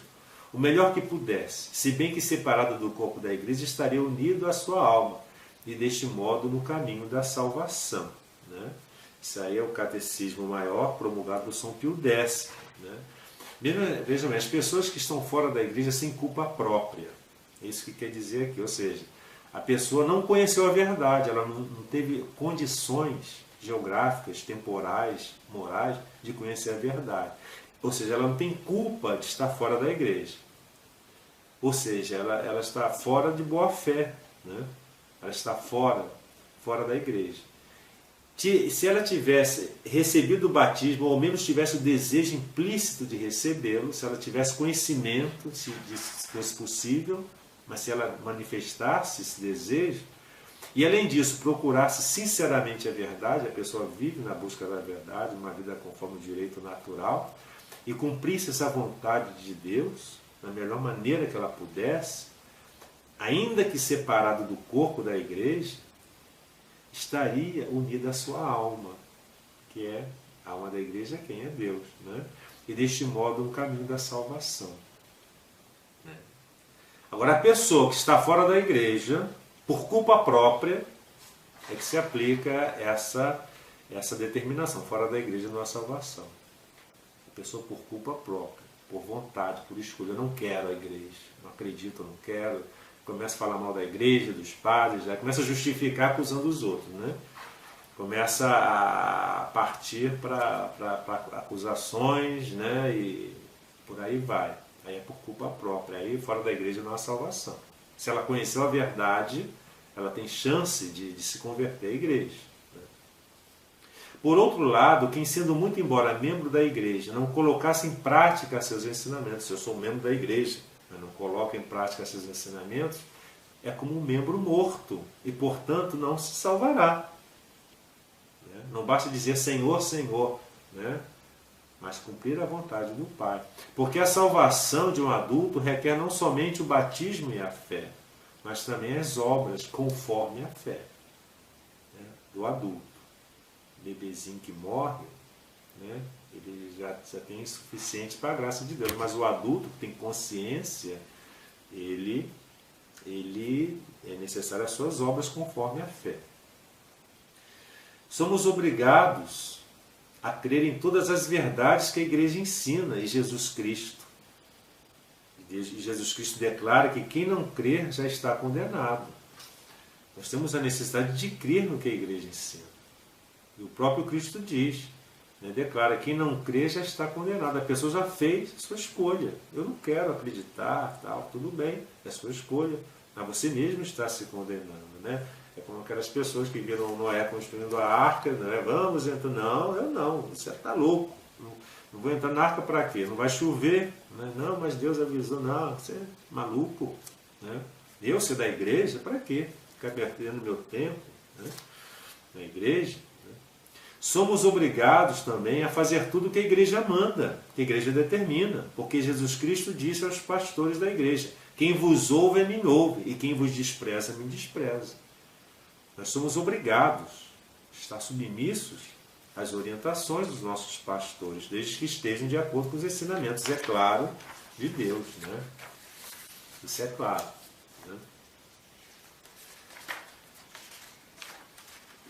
o melhor que pudesse, se bem que separado do corpo da igreja, estaria unido à sua alma, e deste modo no caminho da salvação. Né? Isso aí é o catecismo maior promulgado por São Pio X. Né? Vejam bem, as pessoas que estão fora da igreja sem culpa própria. É isso que quer dizer aqui, ou seja, a pessoa não conheceu a verdade, ela não teve condições geográficas, temporais, morais, de conhecer a verdade. Ou seja, ela não tem culpa de estar fora da igreja. Ou seja, ela está fora de boa fé. Né? Ela está fora da igreja. Se ela tivesse recebido o batismo, ou ao menos tivesse o desejo implícito de recebê-lo, se ela tivesse conhecimento, se fosse possível, mas se ela manifestasse esse desejo, e além disso procurasse sinceramente a verdade, a pessoa vive na busca da verdade, uma vida conforme o direito natural, e cumprisse essa vontade de Deus da melhor maneira que ela pudesse, ainda que separado do corpo da igreja, estaria unida à sua alma, que é a alma da igreja, quem é Deus, né? E deste modo um caminho da salvação. Agora, a pessoa que está fora da igreja, por culpa própria, é que se aplica essa determinação. Fora da igreja não há salvação. A pessoa por culpa própria, por vontade, por escolha. Eu não quero a igreja, não acredito, eu não quero. Começa a falar mal da igreja, dos padres, já começa a justificar acusando os outros, né? Começa a partir para acusações, né? E por aí vai. Aí é por culpa própria. Aí fora da igreja não há salvação. Se ela conheceu a verdade, ela tem chance de se converter à igreja. Por outro lado, quem sendo muito embora membro da igreja, não colocasse em prática seus ensinamentos, se eu sou membro da igreja, mas não coloco em prática seus ensinamentos, é como um membro morto e, portanto, não se salvará. Não basta dizer Senhor, Senhor, né? Mas cumprir a vontade do Pai. Porque a salvação de um adulto requer não somente o batismo e a fé, mas também as obras conforme a fé, né, do adulto. O bebezinho que morre, né, ele já tem suficiente para a graça de Deus. Mas o adulto que tem consciência, ele é necessário as suas obras conforme a fé. Somos obrigados a crer em todas as verdades que a igreja ensina e Jesus Cristo. E Jesus Cristo declara que quem não crer já está condenado. Nós temos a necessidade de crer no que a igreja ensina. E o próprio Cristo diz, né, declara, quem não crê já está condenado. A pessoa já fez a sua escolha. Eu não quero acreditar, tal, tudo bem, é a sua escolha. Mas você mesmo está se condenando, né? É como aquelas pessoas que viram Noé construindo a arca, né? Vamos entrar. Não, eu não, você está louco. Não vou entrar na arca para quê? Não vai chover? Né? Não, mas Deus avisou. Não, você é maluco. Né? Eu ser da igreja, para quê? Ficar perdendo meu tempo, né, na igreja. Né? Somos obrigados também a fazer tudo o que a igreja manda, que a igreja determina, porque Jesus Cristo disse aos pastores da igreja, quem vos ouve, me ouve, e quem vos despreza, me despreza. Nós somos obrigados a estar submissos às orientações dos nossos pastores, desde que estejam de acordo com os ensinamentos, é claro, de Deus. Né? Isso é claro. Né?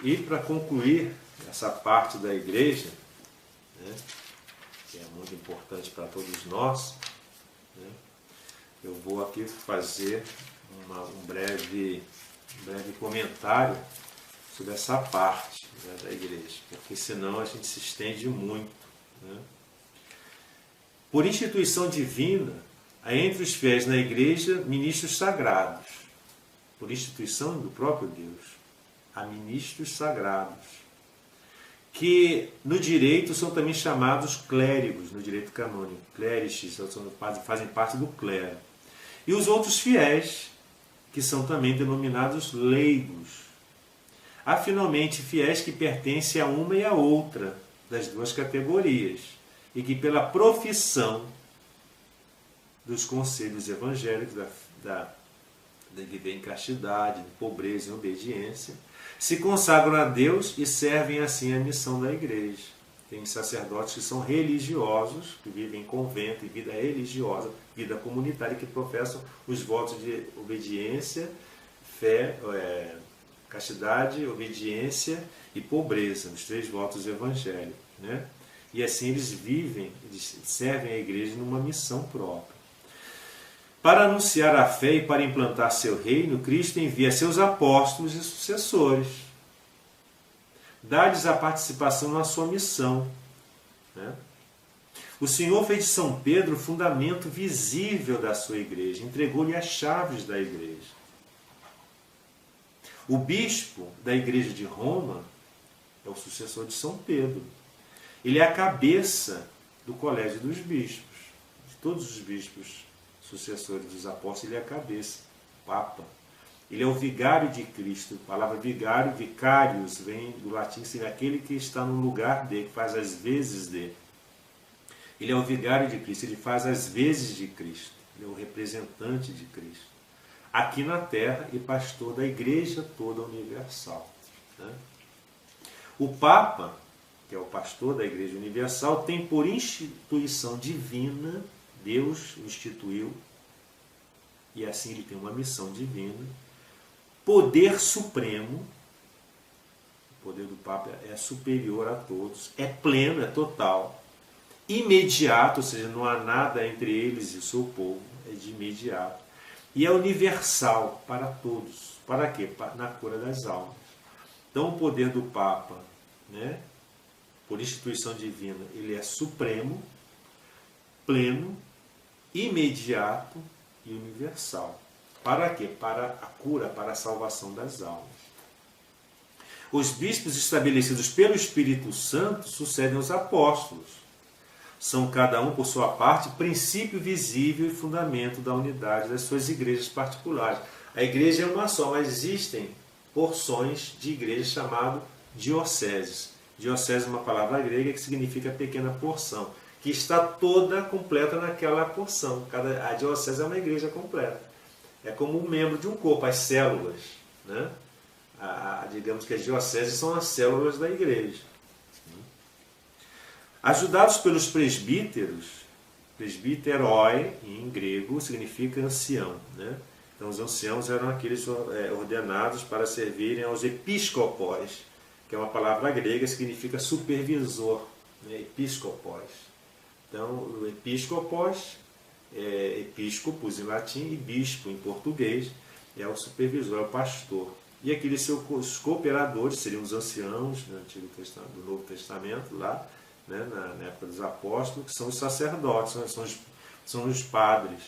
E para concluir essa parte da igreja, né, que é muito importante para todos nós, né, eu vou aqui fazer um breve comentário sobre essa parte, né, da igreja, porque senão a gente se estende muito. Né? Por instituição divina, há entre os fiéis na igreja ministros sagrados, por instituição do próprio Deus, há ministros sagrados, que no direito são também chamados clérigos, no direito canônico, clériges, fazem parte do clero. E os outros fiéis, que são também denominados leigos. Há finalmente fiéis que pertencem a uma e a outra das duas categorias, e que pela profissão dos conselhos evangélicos da viver em castidade, em pobreza e obediência, se consagram a Deus e servem assim a missão da igreja. Tem sacerdotes que são religiosos, que vivem em convento, em vida religiosa, vida comunitária, que professam os votos de obediência, fé, castidade, obediência e pobreza, os 3 votos evangélicos. Né? E assim eles vivem, eles servem a igreja numa missão própria. Para anunciar a fé e para implantar seu reino, Cristo envia seus apóstolos e sucessores. Dá-lhes a participação na sua missão. Né? O Senhor fez de São Pedro o fundamento visível da sua igreja, entregou-lhe as chaves da igreja. O bispo da igreja de Roma é o sucessor de São Pedro. Ele é a cabeça do colégio dos bispos, de todos os bispos sucessores dos apóstolos, ele é a cabeça, o Papa. Ele é o vigário de Cristo. A palavra vigário, vicarius, vem do latim, seria aquele que está no lugar dele, que faz as vezes dele. Ele é o vigário de Cristo, ele faz as vezes de Cristo, ele é o representante de Cristo, aqui na terra e pastor da igreja toda universal. Né? O Papa, que é o pastor da igreja universal, tem por instituição divina, Deus o instituiu, e assim ele tem uma missão divina, poder supremo. O poder do Papa é superior a todos, é pleno, é total, imediato, ou seja, não há nada entre eles e o seu povo, é de imediato, e é universal para todos. Para quê? Na cura das almas. Então o poder do Papa, né, por instituição divina, ele é supremo, pleno, imediato e universal. Para quê? Para a cura, para a salvação das almas. Os bispos estabelecidos pelo Espírito Santo sucedem aos apóstolos. São cada um, por sua parte, princípio visível e fundamento da unidade das suas igrejas particulares. A igreja é uma só, mas existem porções de igrejas chamadas dioceses. Diocese é uma palavra grega que significa pequena porção, que está toda completa naquela porção. A diocese é uma igreja completa. É como um membro de um corpo, as células. Né? Digamos que as dioceses são as células da igreja. Ajudados pelos presbíteros, presbíteroi em grego significa ancião. Né? Então os anciãos eram aqueles ordenados para servirem aos episcopos, que é uma palavra grega que significa supervisor, né? Episcopos. Então, o episcopos é episcopos em latim e bispo em português é o supervisor, é o pastor. E aqueles seus cooperadores seriam os anciãos do Novo Testamento, lá, né? na época dos apóstolos, que são os sacerdotes, são os padres,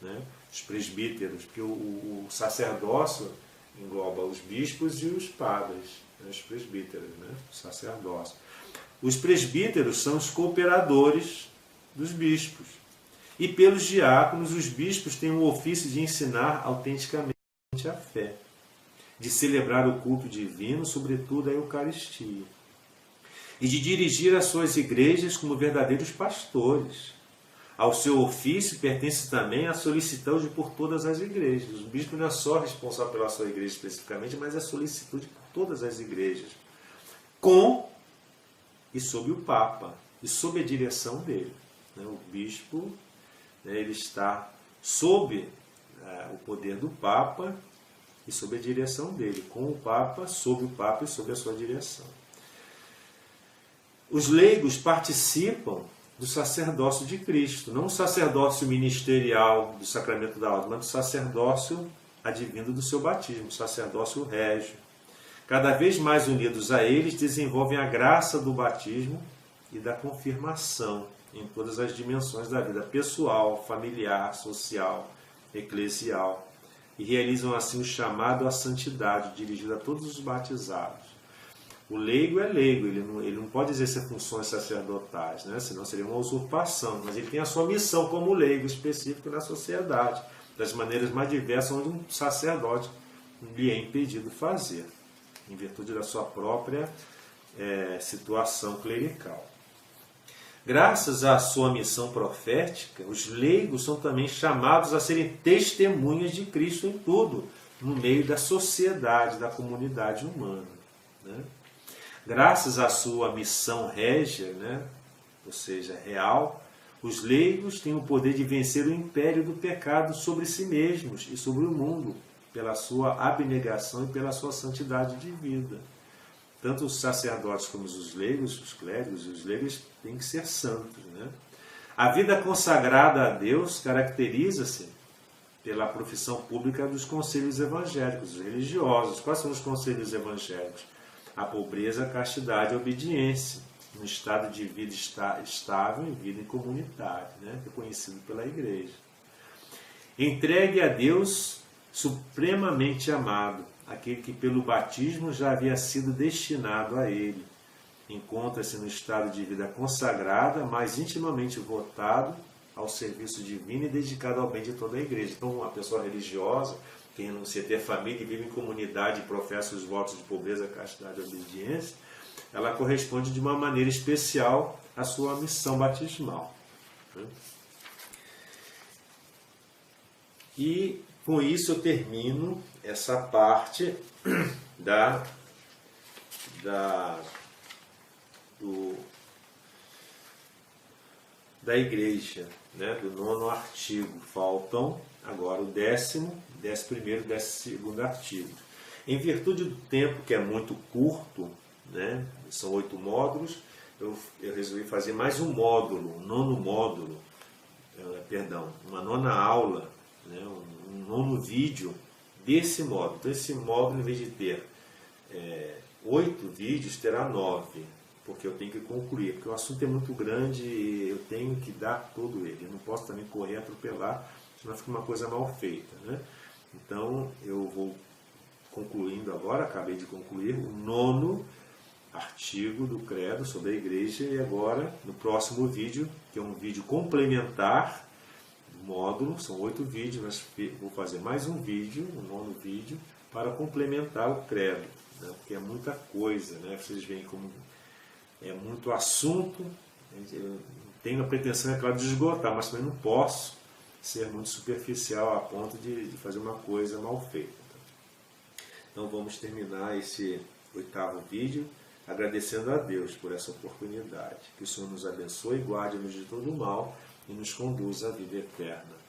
né? Os presbíteros, porque o sacerdócio engloba os bispos e os padres, né? Os presbíteros, né? O sacerdócio. Os presbíteros são os cooperadores dos bispos. E pelos diáconos, os bispos têm o ofício de ensinar autenticamente a fé, de celebrar o culto divino, sobretudo a Eucaristia, e de dirigir as suas igrejas como verdadeiros pastores. Ao seu ofício pertence também a solicitude por todas as igrejas. O bispo não é só responsável pela sua igreja especificamente, mas a solicitude por todas as igrejas, com e sob o Papa, e sob a direção dele. O bispo, ele está sob o poder do Papa e sob a direção dele, com o Papa, sob o Papa e sob a sua direção. Os leigos participam do sacerdócio de Cristo, não o sacerdócio ministerial do sacramento da ordem, mas o sacerdócio advindo do seu batismo, o sacerdócio régio. Cada vez mais unidos a eles, desenvolvem a graça do batismo e da confirmação em todas as dimensões da vida pessoal, familiar, social, eclesial, e realizam assim o chamado à santidade dirigido a todos os batizados. O leigo é leigo, ele não pode exercer funções sacerdotais, né? Senão seria uma usurpação, mas ele tem a sua missão como leigo específico na sociedade, das maneiras mais diversas onde um sacerdote lhe é impedido fazer, em virtude da sua própria situação clerical. Graças à sua missão profética, os leigos são também chamados a serem testemunhas de Cristo em tudo, no meio da sociedade, da comunidade humana. Né? Graças à sua missão régia, né? Ou seja, real, os leigos têm o poder de vencer o império do pecado sobre si mesmos e sobre o mundo, pela sua abnegação e pela sua santidade de vida. Tanto os sacerdotes como os leigos, os clérigos e os leigos têm que ser santos. Né? A vida consagrada a Deus caracteriza-se pela profissão pública dos conselhos evangélicos, os religiosos. Quais são os conselhos evangélicos? A pobreza, a castidade e a obediência, um estado de vida estável e vida em comunidade, né? Reconhecido pela Igreja. Entregue a Deus supremamente amado, aquele que pelo batismo já havia sido destinado a Ele. Encontra-se no estado de vida consagrada, mas intimamente votado ao serviço divino e dedicado ao bem de toda a Igreja. Então, uma pessoa religiosa, que renuncia a ter família e vive em comunidade e professa os votos de pobreza, castidade e obediência, ela corresponde de uma maneira especial à sua missão batismal. né? E com isso eu termino essa parte da igreja, né, do 9º artigo. Faltam agora o 10º, 11º e 12º artigo. Em virtude do tempo que é muito curto, né, são 8 módulos, eu resolvi fazer mais um módulo, um 9º módulo, uma 9ª aula, né, um 9º vídeo desse módulo. Então esse módulo, em vez de ter 8 vídeos, terá 9, porque eu tenho que concluir, porque o assunto é muito grande e eu tenho que dar todo ele. Eu não posso também correr, atropelar, senão fica uma coisa mal feita, né? Então eu vou concluindo agora, acabei de concluir o 9º artigo do Credo sobre a Igreja, e agora no próximo vídeo, que é um vídeo complementar do módulo, são 8 vídeos, mas vou fazer mais um vídeo, um 9º vídeo, para complementar o Credo, né? Porque é muita coisa, né? Vocês veem como é muito assunto. Eu tenho a pretensão, é claro, de esgotar, mas também não posso ser muito superficial a ponto de fazer uma coisa mal feita. Então vamos terminar esse 8º vídeo agradecendo a Deus por essa oportunidade. Que o Senhor nos abençoe, guarde-nos de todo o mal e nos conduza à vida eterna.